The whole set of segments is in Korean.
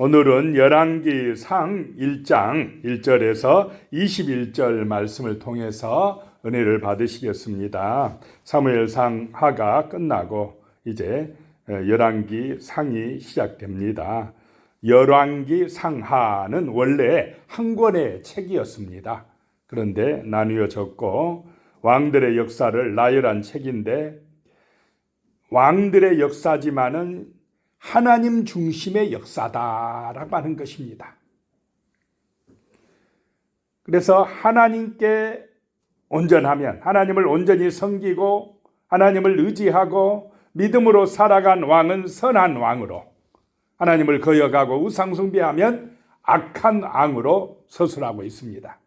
오늘은 열왕기상 1장 1절에서 21절 말씀을 통해서 은혜를 받으시겠습니다. 사무엘상 하가 끝나고 이제 열왕기상이 시작됩니다. 열왕기상하는 원래 한 권의 책이었습니다. 그런데 나누어졌고 왕들의 역사를 나열한 책인데, 왕들의 역사지만은 하나님 중심의 역사다라고 하는 것입니다. 그래서 하나님께 온전하면, 하나님을 온전히 섬기고 하나님을 의지하고 믿음으로 살아간 왕은 선한 왕으로, 하나님을 거역하고 우상숭배하면 악한 왕으로 서술하고 있습니다.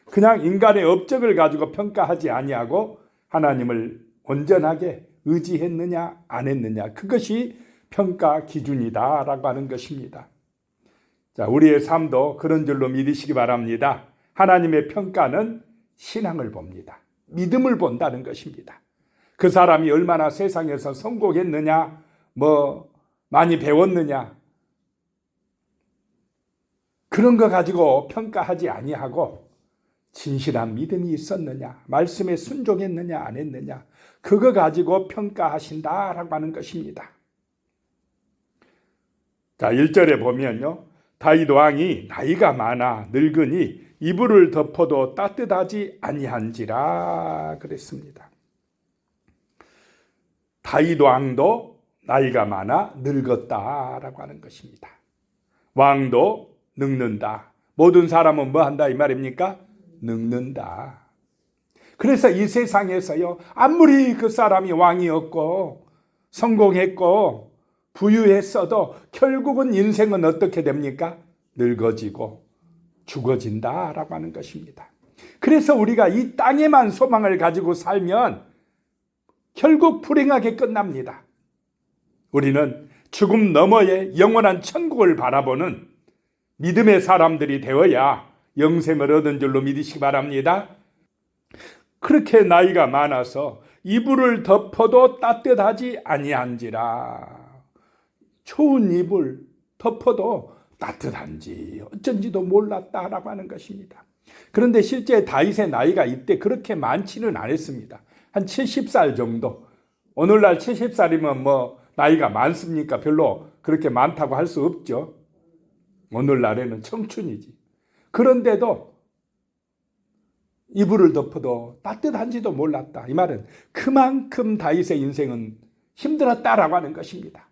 그냥 인간의 업적을 가지고 평가하지 아니하고 하나님을 온전하게 의지했느냐 안 했느냐, 그것이 평가 기준이다라고 하는 것입니다. 자, 우리의 삶도 그런 줄로 믿으시기 바랍니다. 하나님의 평가는 신앙을 봅니다. 믿음을 본다는 것입니다. 그 사람이 얼마나 세상에서 성공했느냐, 많이 배웠느냐, 그런 거 가지고 평가하지 아니하고 진실한 믿음이 있었느냐, 말씀에 순종했느냐 안 했느냐, 그거 가지고 평가하신다라고 하는 것입니다. 자, 1절에 보면요, 다윗 왕이 나이가 많아 늙으니 이불을 덮어도 따뜻하지 아니한지라 그랬습니다. 다윗 왕도 나이가 많아 늙었다라고 하는 것입니다. 왕도 늙는다. 모든 사람은 뭐 한다 이 말입니까? 늙는다. 그래서 이 세상에서요, 아무리 그 사람이 왕이었고 성공했고 부유했어도 결국은 인생은 어떻게 됩니까? 늙어지고 죽어진다라고 하는 것입니다. 그래서 우리가 이 땅에만 소망을 가지고 살면 결국 불행하게 끝납니다. 우리는 죽음 너머의 영원한 천국을 바라보는 믿음의 사람들이 되어야 영생을 얻은 줄로 믿으시기 바랍니다. 그렇게 나이가 많아서 이불을 덮어도 따뜻하지 아니한지라. 좋은 이불 덮어도 따뜻한지 어쩐지도 몰랐다라고 하는 것입니다. 그런데 실제 다윗의 나이가 이때 그렇게 많지는 않았습니다. 한 70살 정도. 오늘날 70살이면 나이가 많습니까? 별로 그렇게 많다고 할 수 없죠. 오늘날에는 청춘이지. 그런데도 이불을 덮어도 따뜻한지도 몰랐다. 이 말은 그만큼 다윗의 인생은 힘들었다라고 하는 것입니다.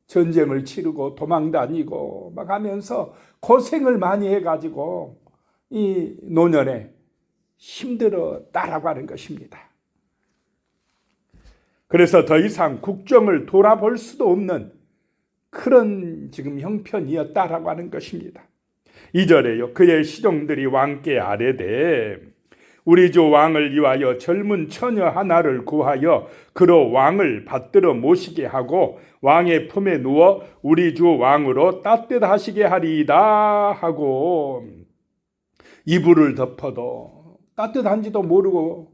전쟁을 치르고 도망다니고 막 하면서 고생을 많이 해가지고 이 노년에 힘들었다라고 하는 것입니다. 그래서 더 이상 국정을 돌아볼 수도 없는 그런 지금 형편이었다라고 하는 것입니다. 2절에요. 그의 시종들이 왕께 아뢰되 우리 주 왕을 위하여 젊은 처녀 하나를 구하여 그로 왕을 받들어 모시게 하고 왕의 품에 누워 우리 주 왕으로 따뜻하시게 하리이다 하고, 이불을 덮어도 따뜻한지도 모르고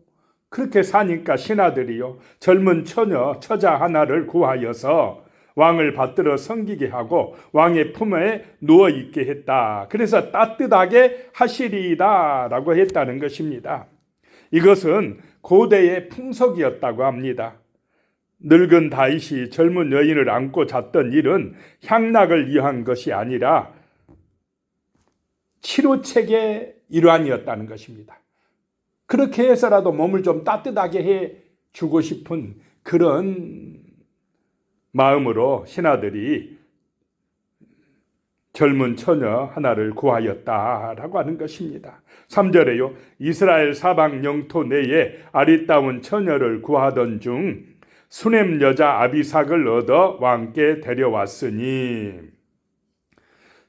그렇게 사니까 신하들이요, 젊은 처자 하나를 구하여서 왕을 받들어 섬기게 하고 왕의 품에 누워 있게 했다. 그래서 따뜻하게 하시리이다 라고 했다는 것입니다. 이것은 고대의 풍속이었다고 합니다. 늙은 다윗이 젊은 여인을 안고 잤던 일은 향락을 위한 것이 아니라 치료책의 일환이었다는 것입니다. 그렇게 해서라도 몸을 좀 따뜻하게 해 주고 싶은 그런 마음으로 신하들이 젊은 처녀 하나를 구하였다라고 하는 것입니다. 3절에요. 이스라엘 사방 영토 내에 아리따운 처녀를 구하던 중 수넴 여자 아비삭을 얻어 왕께 데려왔으니,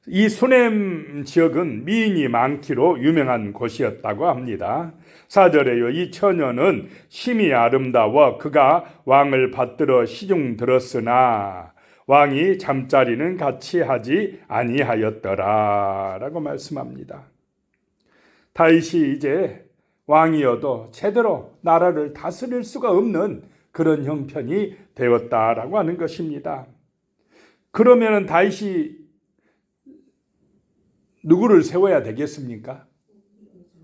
이 수넴 지역은 미인이 많기로 유명한 곳이었다고 합니다. 4절에요. 이 처녀는 심히 아름다워 그가 왕을 받들어 시중 들었으나 왕이 잠자리는 같이 하지 아니하였더라 라고 말씀합니다. 다윗이 이제 왕이어도 제대로 나라를 다스릴 수가 없는 그런 형편이 되었다라고 하는 것입니다. 그러면 다윗이 누구를 세워야 되겠습니까?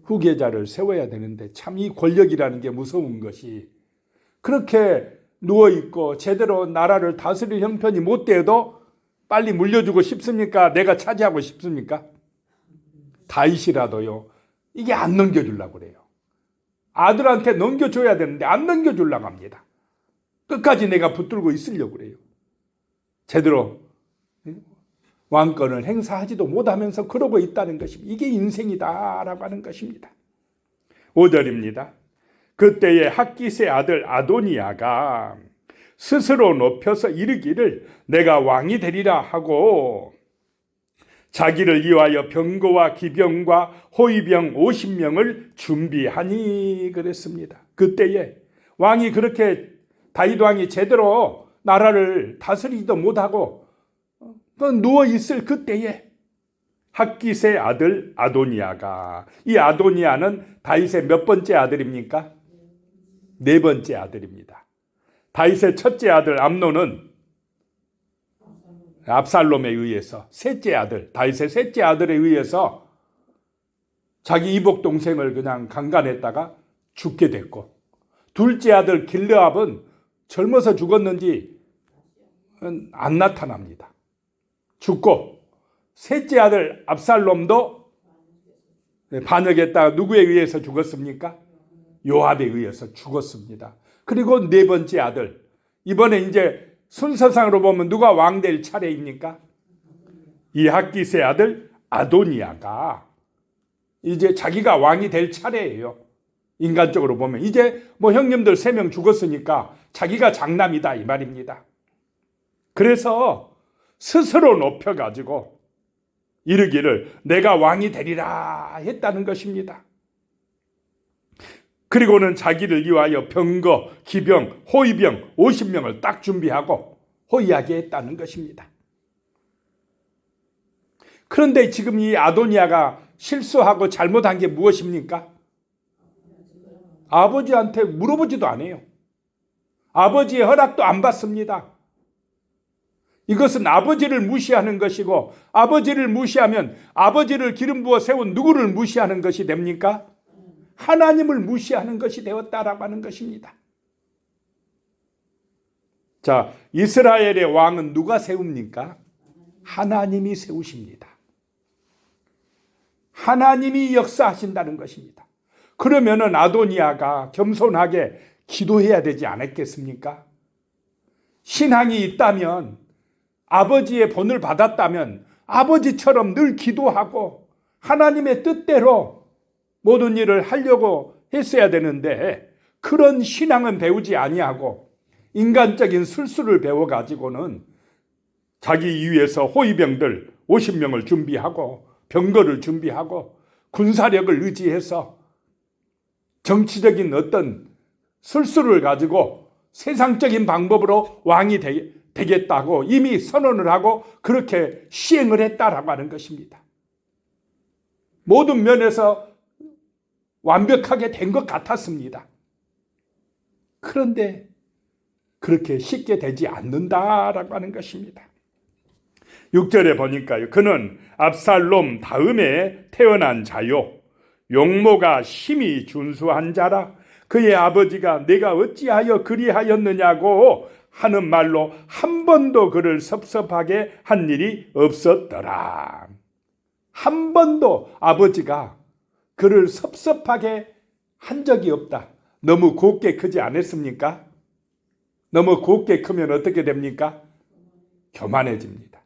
후계자를 세워야 되는데 참 이 권력이라는 게 무서운 것이 그렇게 누워있고 제대로 나라를 다스릴 형편이 못 돼도 빨리 물려주고 싶습니까? 내가 차지하고 싶습니까? 다윗이라도요. 이게 안 넘겨주려고 그래요. 아들한테 넘겨줘야 되는데 안 넘겨주려고 합니다. 끝까지 내가 붙들고 있으려고 그래요. 제대로 왕권을 행사하지도 못하면서 그러고 있다는 것입니다. 이게 인생이다라고 하는 것입니다. 5절입니다. 그때에 핫깃의 아들 아도니아가 스스로 높여서 이르기를 내가 왕이 되리라 하고 자기를 위하여 병거와 기병과 호위병 50명을 준비하니 그랬습니다. 그때에 왕이 그렇게 다윗 왕이 제대로 나라를 다스리지도 못하고 누워있을 그때에 핫깃의 아들 아도니아가, 이 아도니아는 다윗의 몇 번째 아들입니까? 네 번째 아들입니다. 다윗의 첫째 아들 암논은 압살롬에 의해서, 셋째 아들, 다윗의 셋째 아들에 의해서 자기 이복 동생을 그냥 강간했다가 죽게 됐고, 둘째 아들 길르압은 젊어서 죽었는지 안 나타납니다. 죽고, 셋째 아들 압살롬도 반역했다가 누구에 의해서 죽었습니까? 요압에 의해서 죽었습니다. 그리고 네 번째 아들, 이번에 이제 순서상으로 보면 누가 왕 될 차례입니까? 이 핫깃의 아들 아도니아가 이제 자기가 왕이 될 차례예요. 인간적으로 보면 이제 뭐 형님들 3명 죽었으니까 자기가 장남이다 이 말입니다. 그래서 스스로 높여가지고 이르기를 내가 왕이 되리라 했다는 것입니다. 그리고는 자기를 위하여 병거, 기병, 호위병 50명을 딱 준비하고 호위하게 했다는 것입니다. 그런데 지금 이 아도니아가 실수하고 잘못한 게 무엇입니까? 아버지한테 물어보지도 않아요. 아버지의 허락도 안 받습니다. 이것은 아버지를 무시하는 것이고, 아버지를 무시하면 아버지를 기름 부어 세운 누구를 무시하는 것이 됩니까? 하나님을 무시하는 것이 되었다라고 하는 것입니다. 자, 이스라엘의 왕은 누가 세웁니까? 하나님이 세우십니다. 하나님이 역사하신다는 것입니다. 그러면은 아도니아가 겸손하게 기도해야 되지 않았겠습니까? 신앙이 있다면, 아버지의 본을 받았다면 아버지처럼 늘 기도하고 하나님의 뜻대로 모든 일을 하려고 했어야 되는데, 그런 신앙은 배우지 아니하고 인간적인 술수를 배워가지고는 자기 위해서 호위병들 50명을 준비하고 병거를 준비하고 군사력을 의지해서 정치적인 어떤 술수를 가지고 세상적인 방법으로 왕이 되겠다고 이미 선언을 하고 그렇게 시행을 했다라고 하는 것입니다. 모든 면에서 완벽하게 된 것 같았습니다. 그런데 그렇게 쉽게 되지 않는다라고 하는 것입니다. 6절에 보니까요. 그는 압살롬 다음에 태어난 자요. 용모가 심히 준수한 자라. 그의 아버지가 내가 어찌하여 그리하였느냐고 하는 말로 한 번도 그를 섭섭하게 한 일이 없었더라. 한 번도 아버지가 그를 섭섭하게 한 적이 없다. 너무 곱게 크지 않았습니까? 너무 곱게 크면 어떻게 됩니까? 교만해집니다.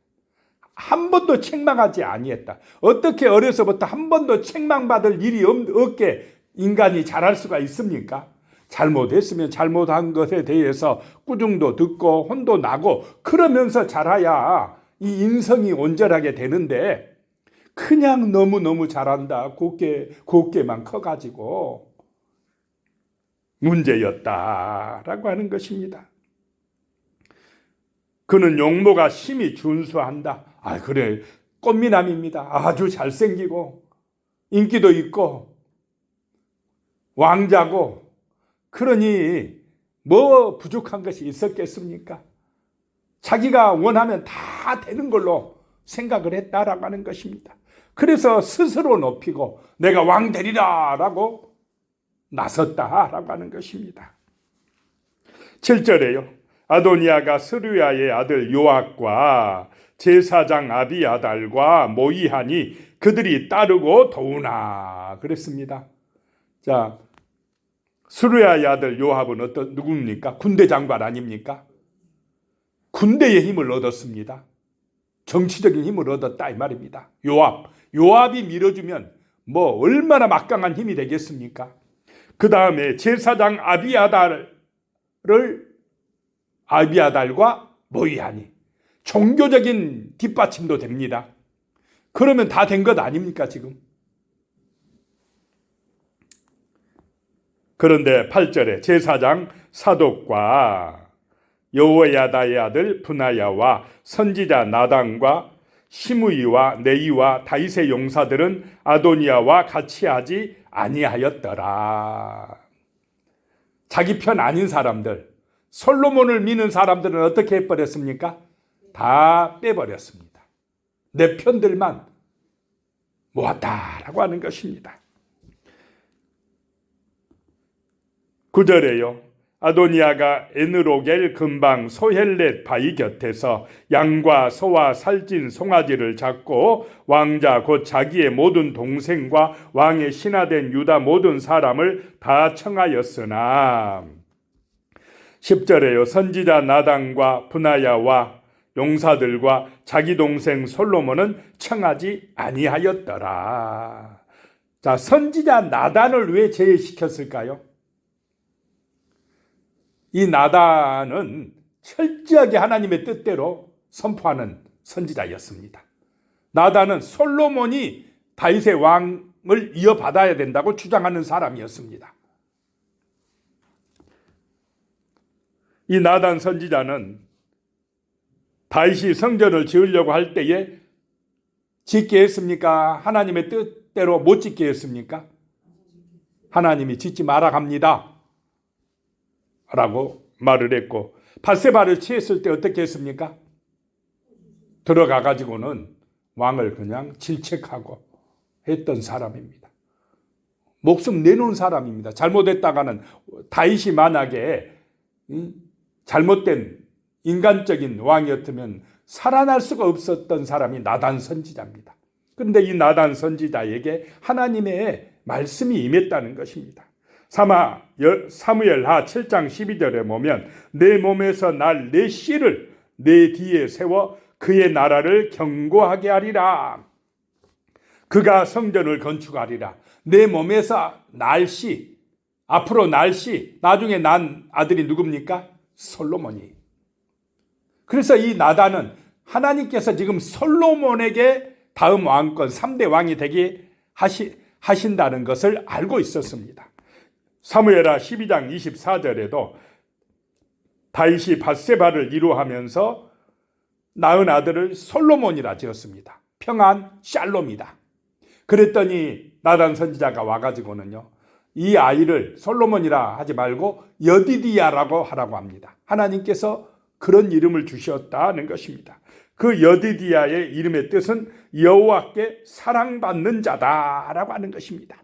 한 번도 책망하지 아니했다. 어떻게 어려서부터 한 번도 책망받을 일이 없게 인간이 자랄 수가 있습니까? 잘못했으면 잘못한 것에 대해서 꾸중도 듣고 혼도 나고 그러면서 자라야 이 인성이 온전하게 되는데, 그냥 너무너무 잘한다, 곱게만 커가지고 문제였다라고 하는 것입니다. 그는 용모가 심히 준수한다. 그래, 꽃미남입니다. 아주 잘생기고 인기도 있고 왕자고, 그러니 뭐 부족한 것이 있었겠습니까? 자기가 원하면 다 되는 걸로 생각을 했다라고 하는 것입니다. 그래서 스스로 높이고 내가 왕 되리라 라고 나섰다라고 하는 것입니다. 7절에요. 아도니아가 스루야의 아들 요압과 제사장 아비아달과 모이하니 그들이 따르고 도우나 그랬습니다. 자, 스루야의 아들 요압은 누굽니까? 군대 장관 아닙니까? 군대의 힘을 얻었습니다. 정치적인 힘을 얻었다 이 말입니다. 요압이 밀어주면 뭐 얼마나 막강한 힘이 되겠습니까? 그 다음에 제사장 아비아달과 모이하니 종교적인 뒷받침도 됩니다. 그러면 다 된 것 아닙니까 지금? 그런데 8절에 제사장 사독과 여호야다의 아들 분하야와 선지자 나단과 시므이와 네이와 다윗의 용사들은 아도니아와 같이 하지 아니하였더라. 자기 편 아닌 사람들, 솔로몬을 미는 사람들은 어떻게 해버렸습니까? 다 빼버렸습니다. 내 편들만 모았다라고 하는 것입니다. 9절에요. 아도니아가 에느로겔 근방 소헬렛 바위 곁에서 양과 소와 살찐 송아지를 잡고 왕자 곧 자기의 모든 동생과 왕의 신하된 유다 모든 사람을 다 청하였으나 10절에요. 선지자 나단과 분하야와 용사들과 자기 동생 솔로몬은 청하지 아니하였더라. 자, 선지자 나단을 왜 제외시켰을까요? 이 나단은 철저하게 하나님의 뜻대로 선포하는 선지자였습니다. 나단은 솔로몬이 다윗의 왕을 이어받아야 된다고 주장하는 사람이었습니다. 이 나단 선지자는 다윗이 성전을 지으려고 할 때에 짓게 했습니까? 하나님의 뜻대로 못 짓게 했습니까? 하나님이 짓지 마라 합니다 라고 말을 했고, 밧세바를 취했을 때 어떻게 했습니까? 들어가 가지고는 왕을 그냥 질책하고 했던 사람입니다. 목숨 내놓은 사람입니다. 잘못했다가는 다윗이 만약에 잘못된 인간적인 왕이었으면 살아날 수가 없었던 사람이 나단 선지자입니다. 그런데 이 나단 선지자에게 하나님의 말씀이 임했다는 것입니다. 사무엘하 7장 12절에 보면 내 몸에서 날 내 씨를 내 뒤에 세워 그의 나라를 견고하게 하리라. 그가 성전을 건축하리라. 내 몸에서 날 씨, 앞으로 날 씨, 나중에 난 아들이 누굽니까? 솔로몬이. 그래서 이 나단은 하나님께서 지금 솔로몬에게 다음 왕권 3대 왕이 되게 하신다는 것을 알고 있었습니다. 사무엘하 12장 24절에도 다윗이 밧세바를 이루하면서 낳은 아들을 솔로몬이라 지었습니다. 평안 샬롬이다. 그랬더니 나단 선지자가 와가지고는요, 이 아이를 솔로몬이라 하지 말고 여디디야라고 하라고 합니다. 하나님께서 그런 이름을 주셨다는 것입니다. 그 여디디야의 이름의 뜻은 여호와께 사랑받는 자다라고 하는 것입니다.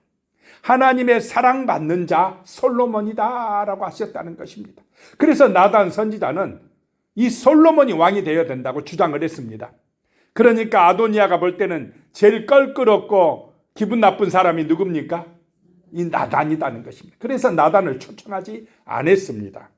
하나님의 사랑받는 자 솔로몬이다라고 하셨다는 것입니다. 그래서 나단 선지자는 이 솔로몬이 왕이 되어야 된다고 주장을 했습니다. 그러니까 아도니아가 볼 때는 제일 껄끄럽고 기분 나쁜 사람이 누굽니까? 이 나단이다는 것입니다. 그래서 나단을 초청하지 않았습니다.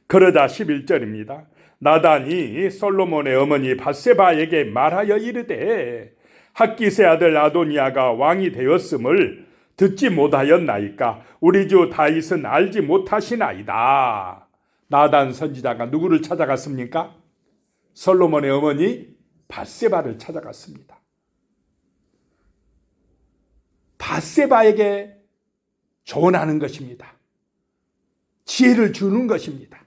그러자 11절입니다. 나단이 솔로몬의 어머니 밧세바에게 말하여 이르되 핫깃의 아들 아도니아가 왕이 되었음을 듣지 못하였나이까? 우리 주 다윗은 알지 못하시나이다. 나단 선지자가 누구를 찾아갔습니까? 솔로몬의 어머니 밧세바를 찾아갔습니다. 밧세바에게 조언하는 것입니다. 지혜를 주는 것입니다.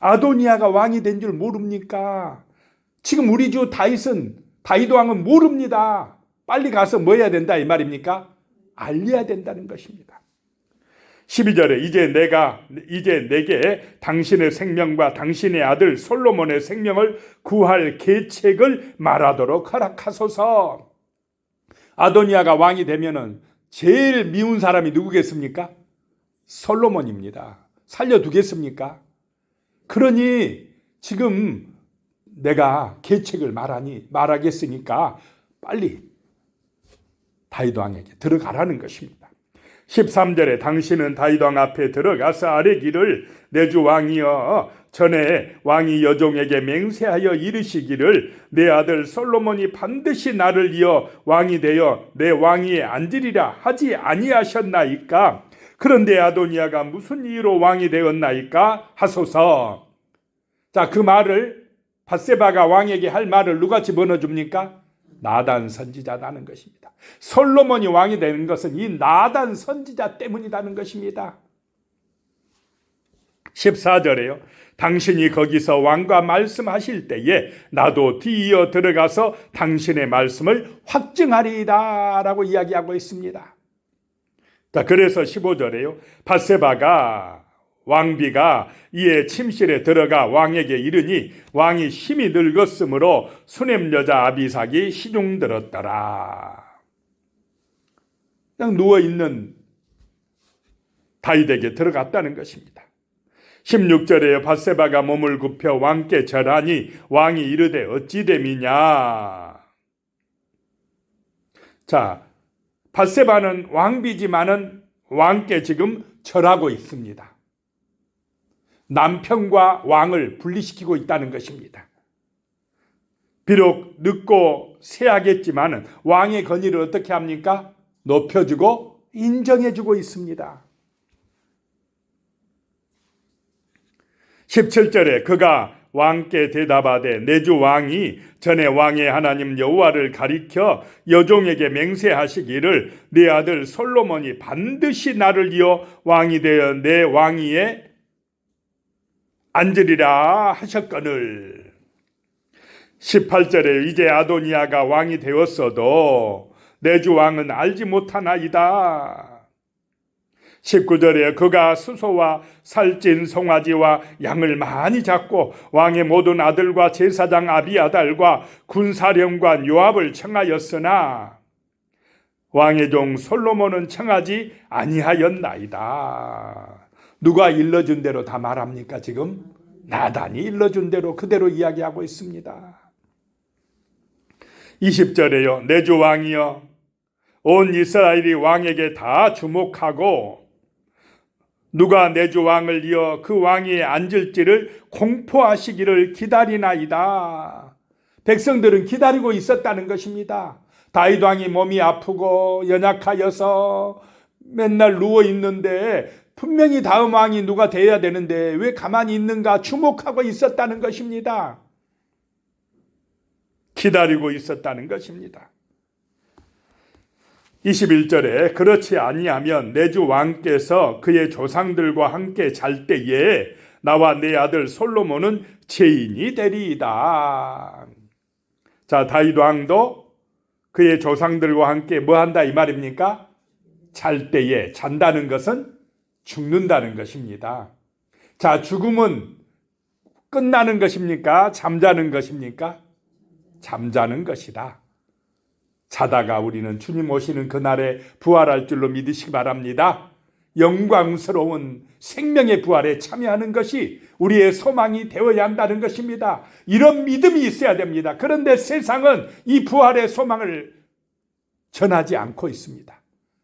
아도니아가 왕이 된 줄 모릅니까? 지금 우리 주 다윗 왕은 모릅니다. 빨리 가서 뭐 해야 된다 이 말입니까? 알려야 된다는 것입니다. 12절에 이제 내게 당신의 생명과 당신의 아들 솔로몬의 생명을 구할 계책을 말하도록 허락하소서. 아도니아가 왕이 되면은 제일 미운 사람이 누구겠습니까? 솔로몬입니다. 살려두겠습니까? 그러니 지금 내가 계책을 말하겠으니까 빨리 다윗 왕에게 들어가라는 것입니다. 13절에 당신은 다윗 왕 앞에 들어가서 아뢰기를 내 주 왕이여 전에 왕이 여종에게 맹세하여 이르시기를 내 아들 솔로몬이 반드시 나를 이어 왕이 되어 내 왕위에 앉으리라 하지 아니하셨나이까? 그런데 아도니아가 무슨 이유로 왕이 되었나이까? 하소서. 자, 그 말을 밧세바가 왕에게 할 말을 누가 집어넣어줍니까? 나단 선지자라는 것입니다. 솔로몬이 왕이 되는 것은 이 나단 선지자 때문이라는 것입니다. 14절에요. 당신이 거기서 왕과 말씀하실 때에 나도 뒤이어 들어가서 당신의 말씀을 확증하리이다 라고 이야기하고 있습니다. 자, 그래서 15절에요. 밧세바가 왕비가 이에 침실에 들어가 왕에게 이르니 왕이 심히 늙었으므로 수넴 여자 아비삭이 시중 들었더라. 그냥 누워있는 다윗에게 들어갔다는 것입니다. 16절에 밧세바가 몸을 굽혀 왕께 절하니 왕이 이르되 어찌 됨이냐. 자, 밧세바는 왕비지만은 왕께 지금 절하고 있습니다. 남편과 왕을 분리시키고 있다는 것입니다. 비록 늙고 쇠하겠지만 왕의 권위를 어떻게 합니까? 높여주고 인정해주고 있습니다. 17절에 그가 왕께 대답하되 내 주 왕이 전에 왕의 하나님 여호와를 가리켜 여종에게 맹세하시기를 네 아들 솔로몬이 반드시 나를 이어 왕이 되어 내 왕위에 앉으리라 하셨거늘. 18절에 이제 아도니아가 왕이 되었어도 내 주 왕은 알지 못하나이다. 19절에 그가 수소와 살찐 송아지와 양을 많이 잡고 왕의 모든 아들과 제사장 아비아달과 군사령관 요압을 청하였으나 왕의 종 솔로몬은 청하지 아니하였나이다. 누가 일러준 대로 다 말합니까? 지금 나단이 일러준 대로 그대로 이야기하고 있습니다. 20절에요. 내 주 왕이여 온 이스라엘이 왕에게 다 주목하고 누가 내 주 왕을 이어 그 왕위에 앉을지를 공포하시기를 기다리나이다. 백성들은 기다리고 있었다는 것입니다. 다윗 왕이 몸이 아프고 연약하여서 맨날 누워 있는데 분명히 다음 왕이 누가 돼야 되는데 왜 가만히 있는가 주목하고 있었다는 것입니다. 기다리고 있었다는 것입니다. 21절에 그렇지 아니하면 내 주 왕께서 그의 조상들과 함께 잘 때에 나와 내 아들 솔로몬은 죄인이 되리이다. 자, 다윗 왕도 그의 조상들과 함께 뭐 한다 이 말입니까? 잘 때에, 잔다는 것은 죽는다는 것입니다. 자, 죽음은 끝나는 것입니까? 잠자는 것입니까? 잠자는 것이다. 자다가 우리는 주님 오시는 그날에 부활할 줄로 믿으시기 바랍니다. 영광스러운 생명의 부활에 참여하는 것이 우리의 소망이 되어야 한다는 것입니다. 이런 믿음이 있어야 됩니다. 그런데 세상은 이 부활의 소망을 전하지 않고 있습니다.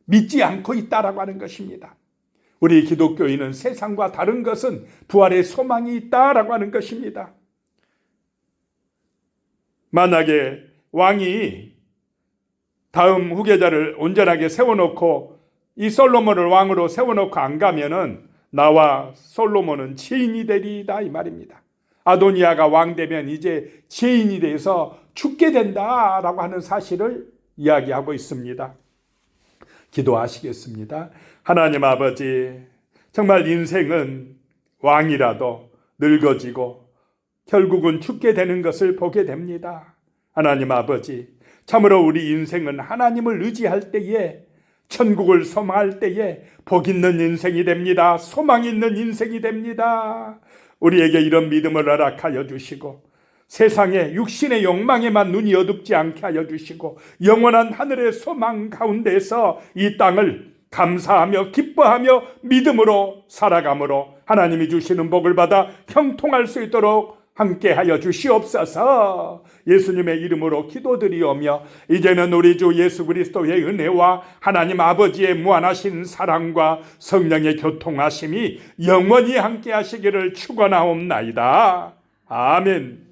믿지 않고 있다라고 하는 것입니다. 우리 기독교인은 세상과 다른 것은 부활의 소망이 있다라고 하는 것입니다. 만약에 왕이 다음 후계자를 온전하게 세워놓고 이 솔로몬을 왕으로 세워놓고 안 가면은 나와 솔로몬은 죄인이 되리이다 이 말입니다. 아도니아가 왕 되면 이제 죄인이 돼서 죽게 된다라고 하는 사실을 이야기하고 있습니다. 기도하시겠습니다. 하나님 아버지, 정말 인생은 왕이라도 늙어지고 결국은 죽게 되는 것을 보게 됩니다. 하나님 아버지, 참으로 우리 인생은 하나님을 의지할 때에 천국을 소망할 때에 복 있는 인생이 됩니다. 소망 있는 인생이 됩니다. 우리에게 이런 믿음을 허락하여 주시고 세상의 육신의 욕망에만 눈이 어둡지 않게 하여 주시고 영원한 하늘의 소망 가운데서 이 땅을 감사하며 기뻐하며 믿음으로 살아감으로 하나님이 주시는 복을 받아 형통할 수 있도록 함께하여 주시옵소서. 예수님의 이름으로 기도드리오며 이제는 우리 주 예수 그리스도의 은혜와 하나님 아버지의 무한하신 사랑과 성령의 교통하심이 영원히 함께하시기를 축원하옵나이다. 아멘.